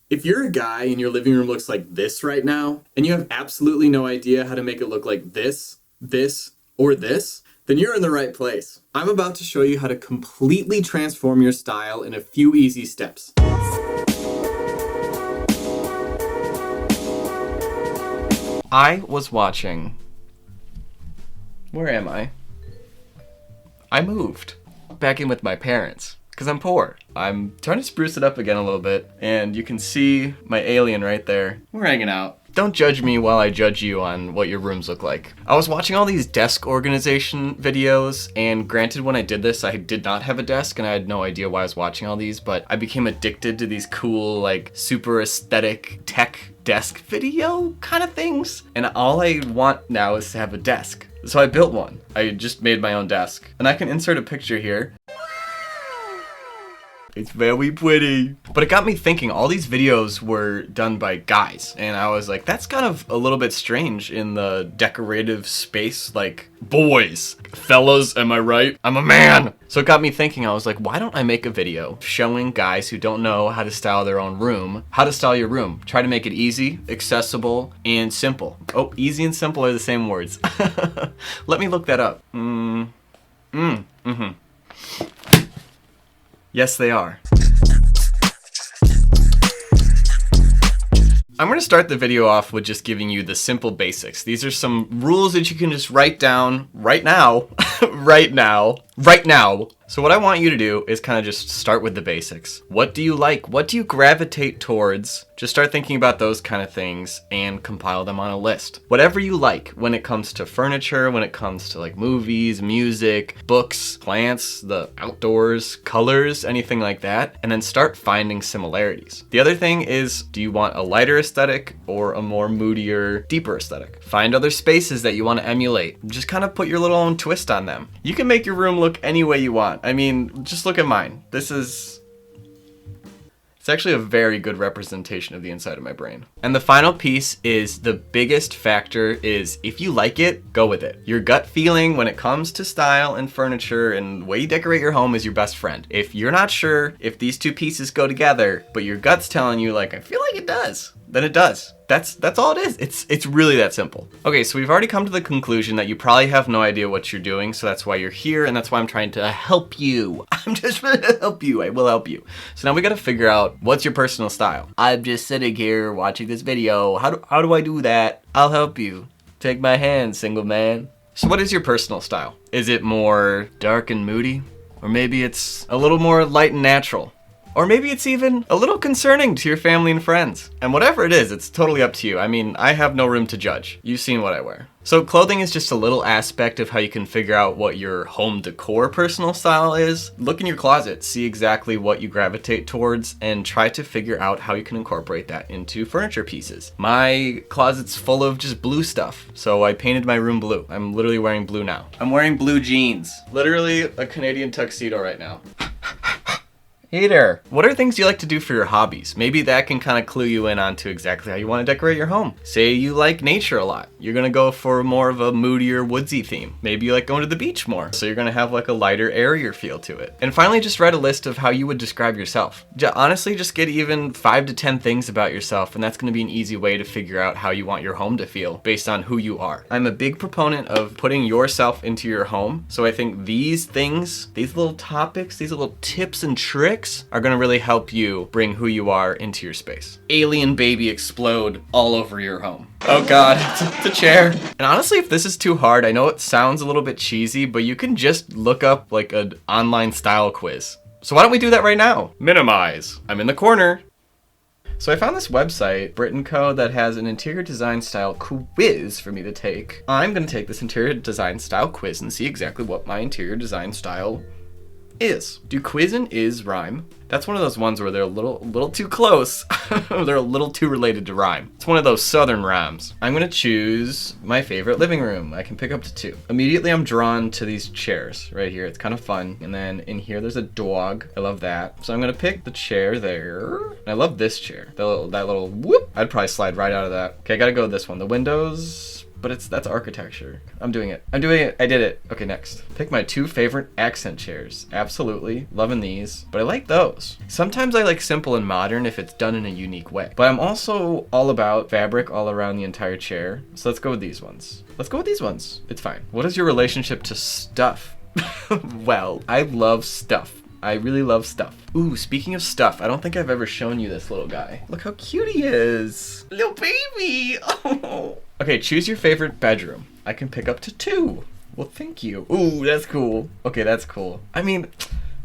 If you're a guy and your living room looks like this right now, and you have absolutely no idea how to make it look like this, or this, then you're in the right place. I'm about to show you how to completely transform your style in a few easy steps. I was watching... Where am I? I moved back in with my parents. Because I'm poor. I'm trying to spruce it up again a little bit. And you can see my alien right there. We're hanging out. Don't judge me while I judge you on what your rooms look like. I was watching all these desk organization videos, and granted when I did this, I did not have a desk and I had no idea why I was watching all these, but I became addicted to these cool, like, super aesthetic tech desk video kind of things. And all I want now is to have a desk. So I built one. I just made my own desk. And I can insert a picture here. It's very pretty. But it got me thinking, all these videos were done by guys. And I was like, that's kind of a little bit strange in the decorative space. Like, boys, fellas, am I right? I'm a man. So it got me thinking, I was like, why don't I make a video showing guys who don't know how to style their own room, how to style your room. Try to make it easy, accessible, and simple. Oh, easy and simple are the same words. Let me look that up. Yes, they are. I'm going to start the video off with just giving you the simple basics. These are some rules that you can just write down right now, right now. So what I want you to do is kind of just start with the basics. What do you like? What do you gravitate towards? Just start thinking about those kind of things and compile them on a list. Whatever you like when it comes to furniture, when it comes to like movies, music, books, plants, the outdoors, colors, anything like that, and then start finding similarities. The other thing is, do you want a lighter aesthetic or a more moodier, deeper aesthetic? Find other spaces that you want to emulate. Just kind of put your little own twist on them. You can make your room look any way you want. I mean, just look at mine. It's actually a very good representation of the inside of my brain. And the final piece is, the biggest factor is, if you like it, go with it. Your gut feeling when it comes to style and furniture and the way you decorate your home is your best friend. If you're not sure if these two pieces go together, but your gut's telling you like, I feel like it does, then it does. That's all it is. It's really that simple. Okay, so we've already come to the conclusion that you probably have no idea what you're doing, so that's why you're here, and that's why I'm trying to help you. I'm just trying to help you. I will help you. So now we gotta figure out, what's your personal style? I'm just sitting here watching this video. How do I do that? I'll help you. Take my hand, single man. So what is your personal style? Is it more dark and moody? Or maybe it's a little more light and natural? Or maybe it's even a little concerning to your family and friends. And whatever it is, it's totally up to you. I mean, I have no room to judge. You've seen what I wear. So clothing is just a little aspect of how you can figure out what your home decor personal style is. Look in your closet, see exactly what you gravitate towards, and try to figure out how you can incorporate that into furniture pieces. My closet's full of just blue stuff, so I painted my room blue. I'm literally wearing blue now. I'm wearing blue jeans. Literally a Canadian tuxedo right now. Hey there. What are things you like to do for your hobbies? Maybe that can kind of clue you in onto exactly how you want to decorate your home. Say you like nature a lot. You're going to go for more of a moodier, woodsy theme. Maybe you like going to the beach more. So you're going to have like a lighter, airier feel to it. And finally, just write a list of how you would describe yourself. Honestly, just get even 5 to 10 things about yourself, and that's going to be an easy way to figure out how you want your home to feel based on who you are. I'm a big proponent of putting yourself into your home. So I think these things, these little topics, these little tips and tricks are gonna really help you bring who you are into your space. Alien baby explode all over your home. Oh God, it's a chair. And honestly, if this is too hard, I know it sounds a little bit cheesy, but you can just look up like an online style quiz. So why don't we do that right now? Minimize. I'm in the corner. So I found this website, Brit & Co, that has an interior design style quiz for me to take. I'm gonna take this interior design style quiz and see exactly what my interior design style is. Do quiz and is rhyme? That's one of those ones where they're a little too close. They're a little too related to rhyme. It's one of those southern rhymes. I'm gonna choose my favorite living room. I can pick up to 2. Immediately I'm drawn to these chairs right here. It's kind of fun. And then in here there's a dog. I love that. So I'm gonna pick the chair there. And I love this chair. That little whoop. I'd probably slide right out of that. Okay, I gotta go with this one. The windows. But that's architecture. I'm doing it. I did it. Okay, next. Pick my 2 favorite accent chairs. Absolutely. Loving these. But I like those. Sometimes I like simple and modern if it's done in a unique way. But I'm also all about fabric all around the entire chair. So let's go with these ones. It's fine. What is your relationship to stuff? Well, I love stuff. I really love stuff. Ooh, speaking of stuff, I don't think I've ever shown you this little guy. Look how cute he is. Little baby. Oh. Okay, choose your favorite bedroom. I can pick up to 2. Well, thank you. Ooh, that's cool. Okay, that's cool. I mean,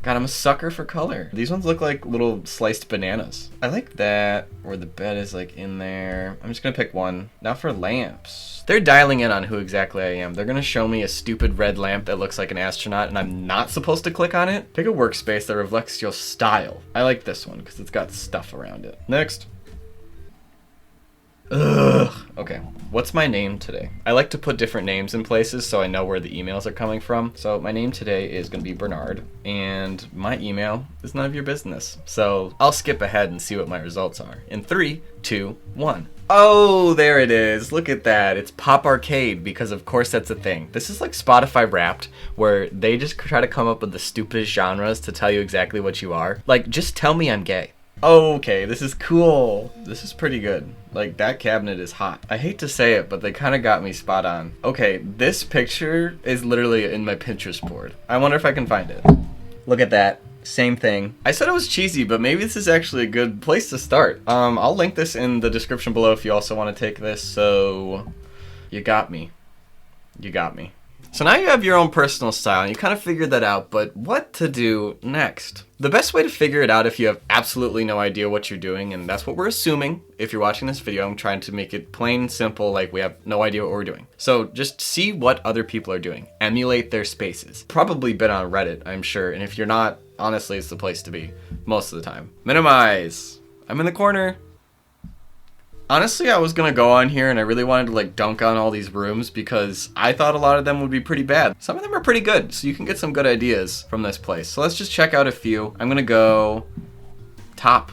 God, I'm a sucker for color. These ones look like little sliced bananas. I like that, where the bed is like in there. I'm just gonna pick one. Now for lamps. They're dialing in on who exactly I am. They're gonna show me a stupid red lamp that looks like an astronaut and I'm not supposed to click on it. Pick a workspace that reflects your style. I like this one because it's got stuff around it. Next. Ugh. Okay, what's my name today? I like to put different names in places so I know where the emails are coming from. So my name today is gonna be Bernard, and my email is none of your business. So I'll skip ahead and see what my results are. In 3, 2, 1. Oh, there it is. Look at that. It's Pop Arcade, because of course that's a thing. This is like Spotify Wrapped, where they just try to come up with the stupidest genres to tell you exactly what you are. Like, just tell me I'm gay. Okay, this is cool. This is pretty good. Like, that cabinet is hot. I hate to say it, but they kind of got me spot on. Okay, this picture is literally in my Pinterest board. I wonder if I can find it. Look at that. Same thing. I said it was cheesy, but maybe this is actually a good place to start. I'll link this in the description below if you also want to take this. So, you got me. You got me. So now you have your own personal style, and you kind of figured that out, but what to do next? The best way to figure it out if you have absolutely no idea what you're doing, and that's what we're assuming if you're watching this video. I'm trying to make it plain and simple, like we have no idea what we're doing. So just see what other people are doing. Emulate their spaces. Probably been on Reddit, I'm sure, and if you're not, honestly, it's the place to be most of the time. Minimize. I'm in the corner. Honestly, I was gonna go on here and I really wanted to like dunk on all these rooms because I thought a lot of them would be pretty bad. Some of them are pretty good, so you can get some good ideas from this place. So let's just check out a few. I'm gonna go top.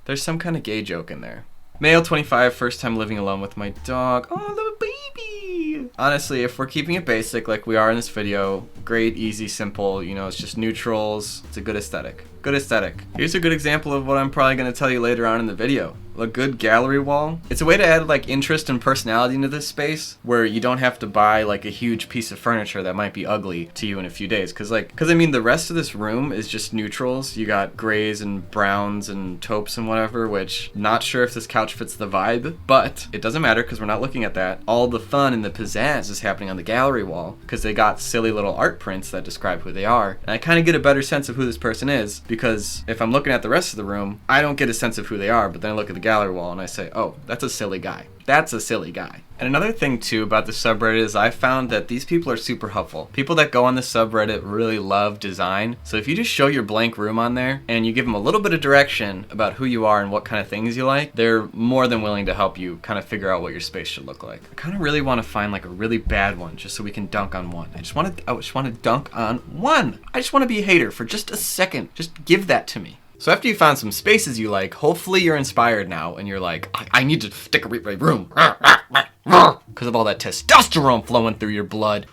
There's some kind of gay joke in there. Male 25, first time living alone with my dog. Oh, little baby. Honestly, if we're keeping it basic like we are in this video, great, easy, simple, you know, it's just neutrals. It's a good aesthetic. Good aesthetic. Here's a good example of what I'm probably gonna tell you later on in the video. A good gallery wall. It's a way to add like interest and personality into this space where you don't have to buy like a huge piece of furniture that might be ugly to you in a few days. Cause I mean the rest of this room is just neutrals. You got grays and browns and taupes and whatever, which not sure if this couch fits the vibe, but it doesn't matter because we're not looking at that. All the fun and the pizzazz is happening on the gallery wall because they got silly little art prints that describe who they are. And I kind of get a better sense of who this person is because if I'm looking at the rest of the room, I don't get a sense of who they are, but then I look at the gallery wall and I say, oh, that's a silly guy. That's a silly guy. And another thing too about the subreddit is I found that these people are super helpful. People that go on the subreddit really love design. So if you just show your blank room on there and you give them a little bit of direction about who you are and what kind of things you like, they're more than willing to help you kind of figure out what your space should look like. I kind of really want to find like a really bad one just so we can dunk on one. I just want to dunk on one. I just want to be a hater for just a second. Just give that to me. So after you found some spaces you like, hopefully you're inspired now and you're like, I need to decorate my room because of all that testosterone flowing through your blood.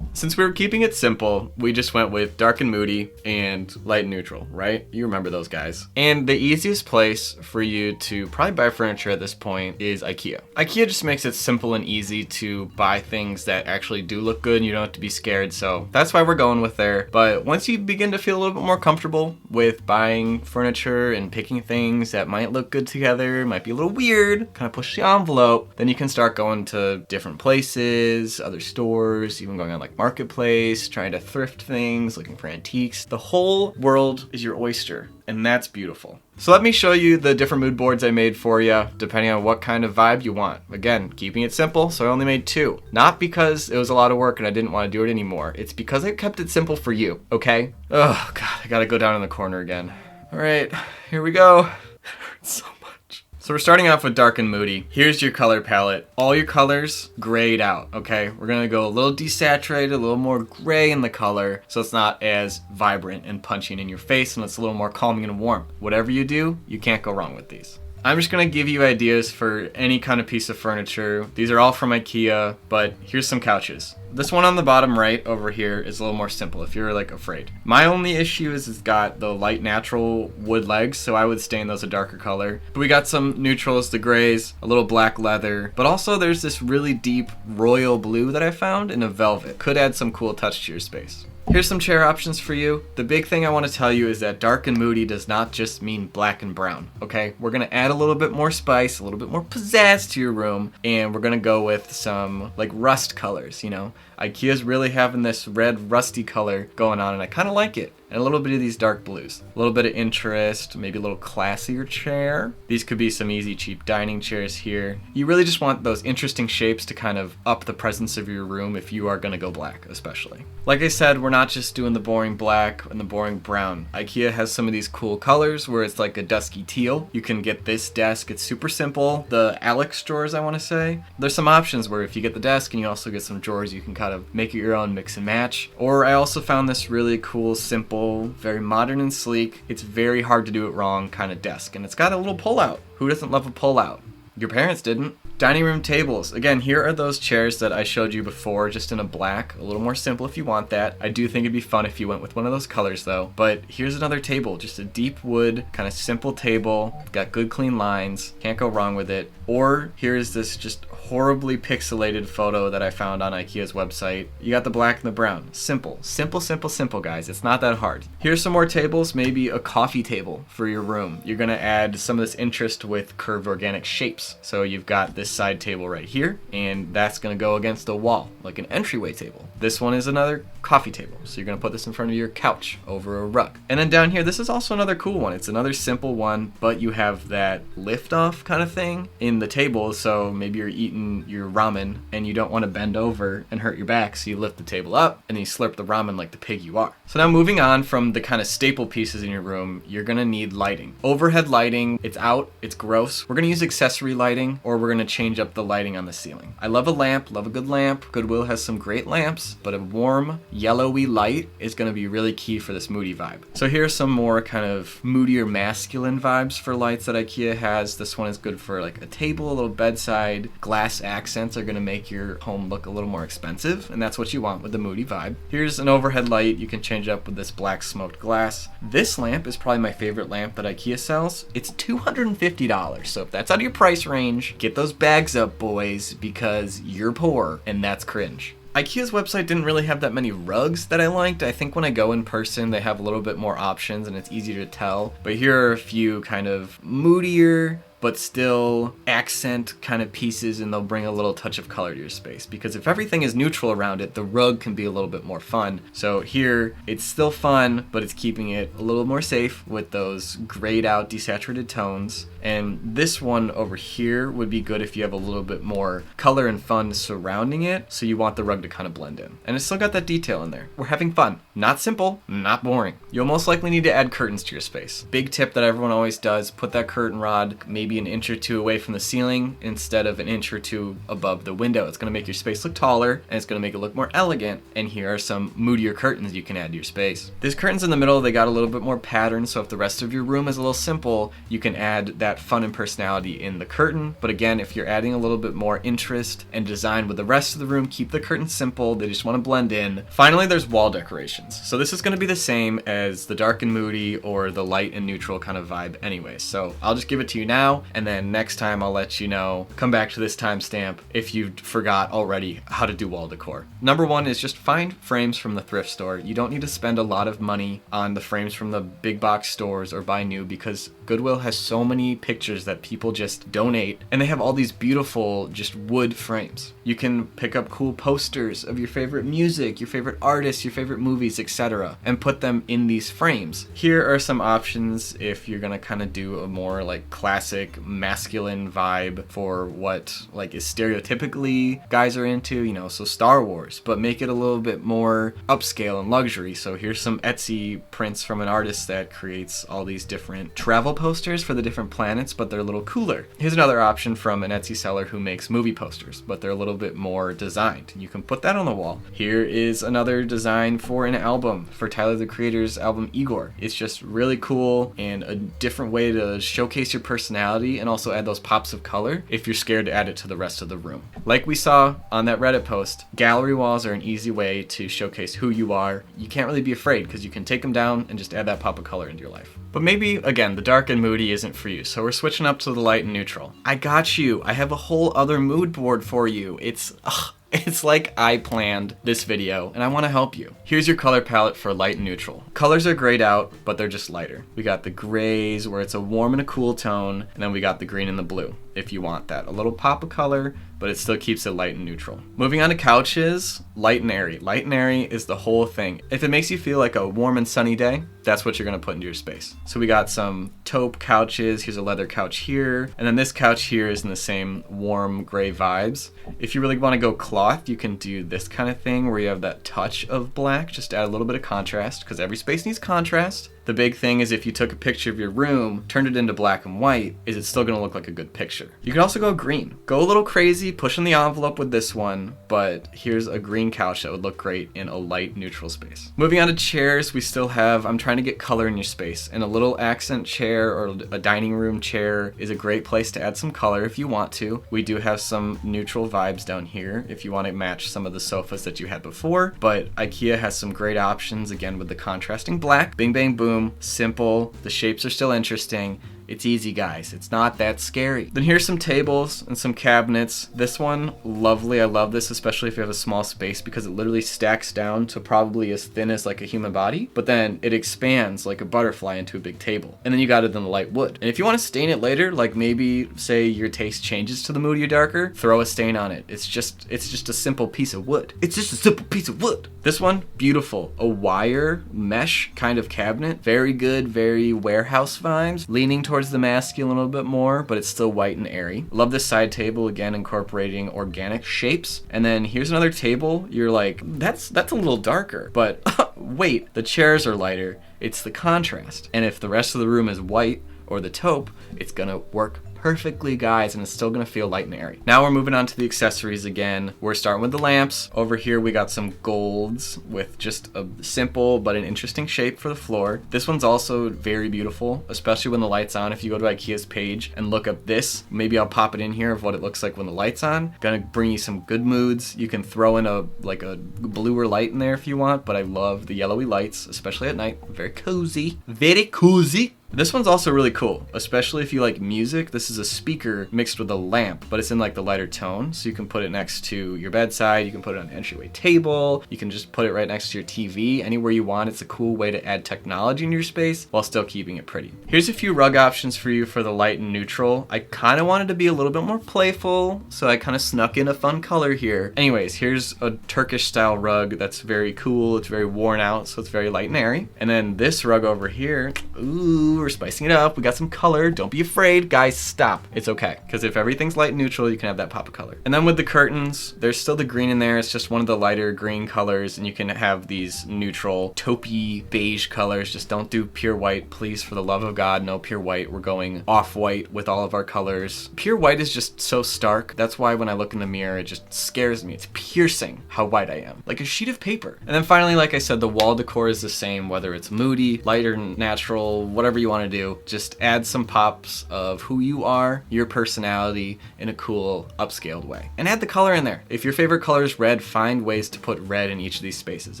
Since we were keeping it simple, we just went with dark and moody and light and neutral, right? You remember those guys. And the easiest place for you to probably buy furniture at this point is IKEA. IKEA just makes it simple and easy to buy things that actually do look good and you don't have to be scared. So that's why we're going with there. But once you begin to feel a little bit more comfortable with buying furniture and picking things that might look good together, might be a little weird, kind of push the envelope, then you can start going to different places, other stores, even going on like Marketplace, trying to thrift things, looking for antiques. The whole world is your oyster, and that's beautiful. So let me show you the different mood boards I made for you, depending on what kind of vibe you want. Again, keeping it simple, so I only made 2. Not because it was a lot of work and I didn't want to do it anymore. It's because I kept it simple for you, okay? Oh God, I gotta go down in the corner again. All right, here we go. It hurts so much. So we're starting off with dark and moody. Here's your color palette. All your colors grayed out, okay? We're gonna go a little desaturated, a little more gray in the color, so it's not as vibrant and punching in your face and it's a little more calming and warm. Whatever you do, you can't go wrong with these. I'm just gonna give you ideas for any kind of piece of furniture. These are all from IKEA, but here's some couches. This one on the bottom right over here is a little more simple if you're like afraid. My only issue is it's got the light natural wood legs, so I would stain those a darker color. But we got some neutrals, the grays, a little black leather, but also there's this really deep royal blue that I found in a velvet. Could add some cool touch to your space. Here's some chair options for you. The big thing I want to tell you is that dark and moody does not just mean black and brown, okay? We're going to add a little bit more spice, a little bit more pizzazz to your room, and we're going to go with some like rust colors, you know? IKEA's really having this red rusty color going on, and I kind of like it. And a little bit of these dark blues. A little bit of interest, maybe a little classier chair. These could be some easy, cheap dining chairs here. You really just want those interesting shapes to kind of up the presence of your room if you are gonna go black, especially. Like I said, we're not just doing the boring black and the boring brown. IKEA has some of these cool colors where it's like a dusky teal. You can get this desk, it's super simple. The Alex drawers, I wanna say. There's some options where if you get the desk and you also get some drawers, you can kind of make it your own, mix and match. Or I also found this really cool, simple, very modern and sleek, it's very hard to do it wrong kind of desk, and it's got a little pull out. Who doesn't love a pull out? Your parents didn't. Dining room tables. Again, here are those chairs that I showed you before, just in a black, a little more simple if you want that. I do think it'd be fun if you went with one of those colors though. But here's another table, just a deep wood, kind of simple table, got good clean lines, can't go wrong with it. Or here's this just horribly pixelated photo that I found on IKEA's website. You got the black and the brown. Simple, simple, simple, simple, guys. It's not that hard. Here's some more tables, maybe a coffee table for your room. You're gonna add some of this interest with curved organic shapes. So you've got this side table right here, and that's gonna go against a wall, like an entryway table. This one is another coffee table. So you're gonna put this in front of your couch over a rug. And then down here, this is also another cool one. It's another simple one, but you have that lift off kind of thing in the table. So maybe you're eating your ramen and you don't want to bend over and hurt your back, so you lift the table up and then you slurp the ramen like the pig you are. So now moving on from the kind of staple pieces in your room, you're gonna need lighting. Overhead lighting, it's out, it's gross. We're gonna use accessory lighting, or we're gonna change up the lighting on the ceiling. I love a lamp, love a good lamp. Goodwill has some great lamps, but a warm yellowy light is gonna be really key for this moody vibe. So here's some more kind of moodier masculine vibes for lights that IKEA has. This one is good for like a table, a little bedside. Glass accents are gonna make your home look a little more expensive, and that's what you want with the moody vibe. Here's an overhead light. You can change up with this black smoked glass. This lamp is probably my favorite lamp that IKEA sells. It's $250, so if that's out of your price range, get those bags up, boys, because you're poor, and that's cringe. IKEA's website didn't really have that many rugs that I liked. I think when I go in person, they have a little bit more options and it's easier to tell. But here are a few kind of moodier, but still accent kind of pieces, and they'll bring a little touch of color to your space. Because if everything is neutral around it, the rug can be a little bit more fun. So here, it's still fun, but it's keeping it a little more safe with those grayed out, desaturated tones. And this one over here would be good if you have a little bit more color and fun surrounding it, so you want the rug to kind of blend in. And it's still got that detail in there. We're having fun. Not simple, not boring. You'll most likely need to add curtains to your space. Big tip that everyone always does, put that curtain rod maybe an inch or two away from the ceiling instead of an inch or two above the window. It's gonna make your space look taller, and it's gonna make it look more elegant. And here are some moodier curtains you can add to your space. These curtains in the middle, they got a little bit more pattern, so if the rest of your room is a little simple, you can add that fun and personality in the curtain. But again, if you're adding a little bit more interest and design with the rest of the room, keep the curtains simple. They just want to blend in. Finally, there's wall decorations. So this is going to be the same as the dark and moody or the light and neutral kind of vibe anyway. So I'll just give it to you now, and then next time I'll let you know, come back to this timestamp if you forgot already how to do wall decor. Number one is just find frames from the thrift store. You don't need to spend a lot of money on the frames from the big box stores or buy new, because Goodwill has so many pictures that people just donate, and they have all these beautiful just wood frames. You can pick up cool posters of your favorite music, your favorite artists, your favorite movies, etc., and put them in these frames. Here are some options if you're gonna kind of do a more like classic masculine vibe for what like is stereotypically guys are into, you know, so Star Wars, but make it a little bit more upscale and luxury. So here's some Etsy prints from an artist that creates all these different travel posters for the different planets, but they're a little cooler. Here's another option from an Etsy seller who makes movie posters, but they're a little bit more designed. You can put that on the wall. Here is another design for an album, for Tyler the Creator's album Igor. It's just really cool and a different way to showcase your personality personality and also add those pops of color if you're scared to add it to the rest of the room. Like we saw on that Reddit post, gallery walls are an easy way to showcase who you are. You can't really be afraid because you can take them down and just add that pop of color into your life. But maybe, again, the dark and moody isn't for you, so we're switching up to the light and neutral. I got you. I have a whole other mood board for you. It's like I planned this video and I want to help you. Here's your color palette for light and neutral. Colors are grayed out, but they're just lighter. We got the grays where it's a warm and a cool tone, and then we got the green and the blue if you want that. A little pop of color, but it still keeps it light and neutral. Moving on to couches, light and airy. Light and airy is the whole thing. If it makes you feel like a warm and sunny day, that's what you're gonna put into your space. So we got some taupe couches. Here's a leather couch here. And then this couch here is in the same warm gray vibes. If you really wanna go cloth, you can do this kind of thing where you have that touch of black, just add a little bit of contrast, because every space needs contrast. The big thing is if you took a picture of your room, turned it into black and white, is it still gonna look like a good picture? You can also go green. Go a little crazy, pushing the envelope with this one, but here's a green couch that would look great in a light neutral space. Moving on to chairs, we still have, I'm trying to get color in your space, and a little accent chair or a dining room chair is a great place to add some color if you want to. We do have some neutral vibes down here if you want to match some of the sofas that you had before, but IKEA has some great options, again with the contrasting black. Bing bang boom. Simple, the shapes are still interesting. It's easy, guys. It's not that scary. Then here's some tables and some cabinets. This one, lovely. I love this, especially if you have a small space, because it literally stacks down to probably as thin as like a human body, but then it expands like a butterfly into a big table. And then you got it in the light wood. And if you want to stain it later, like maybe say your taste changes to the moodier darker, throw a stain on it. It's just a simple piece of wood. It's just a simple piece of wood. This one, beautiful. A wire mesh kind of cabinet. Very good, very warehouse vibes. Leaning towards the masculine a little bit more, but it's still white and airy. Love this side table, again incorporating organic shapes. And then here's another table. You're like, that's a little darker, but wait, the chairs are lighter. It's the contrast. And if the rest of the room is white or the taupe, it's gonna work perfectly, guys, and it's still gonna feel light and airy. Now we're moving on to the accessories again. We're starting with the lamps. Over here we got some golds with just a simple but an interesting shape for the floor. This one's also very beautiful, especially when the light's on. If you go to IKEA's page and look up this, maybe I'll pop it in here of what it looks like when the light's on. Gonna bring you some good moods. You can throw in a bluer light in there if you want, but I love the yellowy lights, especially at night. Very cozy. Very cozy. This one's also really cool, especially if you like music. This is a speaker mixed with a lamp, but it's in like the lighter tone, so you can put it next to your bedside, you can put it on an entryway table, you can just put it right next to your TV, anywhere you want. It's a cool way to add technology in your space while still keeping it pretty. Here's a few rug options for you for the light and neutral. I kind of wanted to be a little bit more playful, so I kind of snuck in a fun color here. Anyways, here's a Turkish style rug that's very cool. It's very worn out, so it's very light and airy. And then this rug over here, ooh, we're spicing it up. We got some color. Don't be afraid, guys. Stop. It's okay, because if everything's light and neutral, you can have that pop of color. And then with the curtains, there's still the green in there. It's just one of the lighter green colors, and you can have these neutral taupey beige colors. Just don't do pure white, please, for the love of God. No pure white. We're going off-white with all of our colors. Pure white is just so stark. That's why when I look in the mirror, it just scares me. It's piercing how white I am, like a sheet of paper. And then finally, like I said, the wall decor is the same, whether it's moody, lighter, natural, whatever you want to do. Just add some pops of who you are, your personality, in a cool, upscaled way. And add the color in there. If your favorite color is red, find ways to put red in each of these spaces.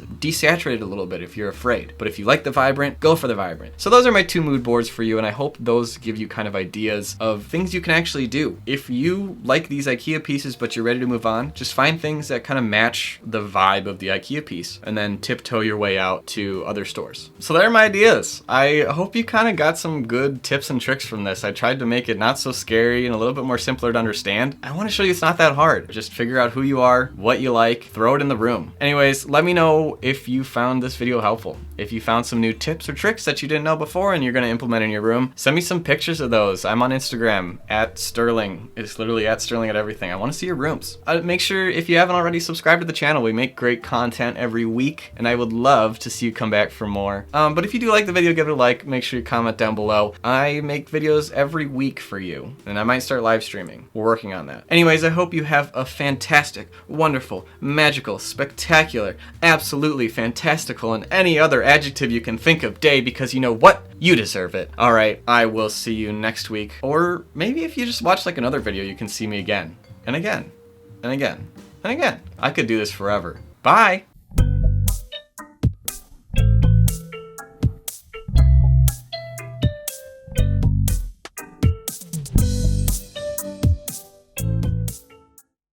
Desaturate it a little bit if you're afraid. But if you like the vibrant, go for the vibrant. So those are my 2 mood boards for you, and I hope those give you kind of ideas of things you can actually do. If you like these IKEA pieces but you're ready to move on, just find things that kind of match the vibe of the IKEA piece and then tiptoe your way out to other stores. So there are my ideas. I hope you kind of got some good tips and tricks from this. I tried to make it not so scary and a little bit more simpler to understand. I want to show you it's not that hard. Just figure out who you are, what you like, throw it in the room. Anyways, let me know if you found this video helpful. If you found some new tips or tricks that you didn't know before and you're going to implement in your room, send me some pictures of those. I'm on Instagram at Sterling. It's literally at Sterling at everything. I want to see your rooms. Make sure if you haven't already subscribed to the channel. We make great content every week and I would love to see you come back for more. But if you do like the video, give it a like. Make sure you comment down below. I make videos every week for you, and I might start live streaming. We're working on that. Anyways, I hope you have a fantastic, wonderful, magical, spectacular, absolutely fantastical, and any other adjective you can think of, day, because you know what? You deserve it. All right, I will see you next week. Or maybe if you just watch like another video, you can see me again and again and again and again. I could do this forever. Bye.